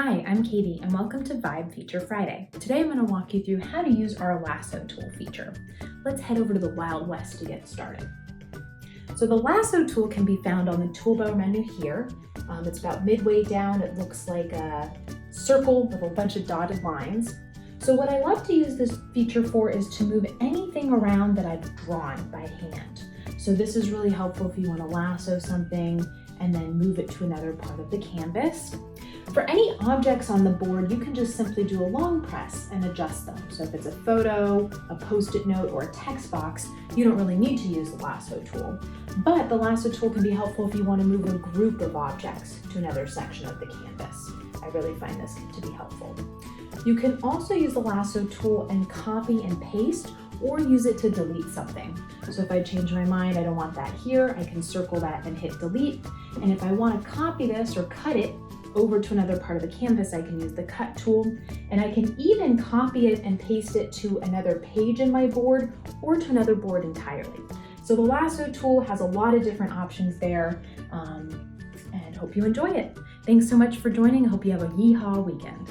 Hi, I'm Katie and welcome to Vibe Feature Friday. Today I'm going to walk you through how to use our Lasso tool feature. Let's head over to the Wild West to get started. So the Lasso tool can be found on the toolbar menu here. It's about midway down. It looks like a circle with a bunch of dotted lines. So what I love to use this feature for is to move anything around that I've drawn by hand. So this is really helpful if you want to lasso something and then move it to another part of the canvas. For any objects on the board, you can just simply do a long press and adjust them. So if it's a photo, a post-it note, or a text box, you don't really need to use the Lasso tool. But the Lasso tool can be helpful if you want to move a group of objects to another section of the canvas. I really find this to be helpful. You can also use the Lasso tool and copy and paste, or use it to delete something. So if I change my mind, I don't want that here, I can circle that and hit delete. And if I want to copy this or cut it over to another part of the canvas, I can use the cut tool. And I can even copy it and paste it to another page in my board or to another board entirely. So the Lasso tool has a lot of different options there, and hope you enjoy it. Thanks so much for joining. I hope you have a yeehaw weekend.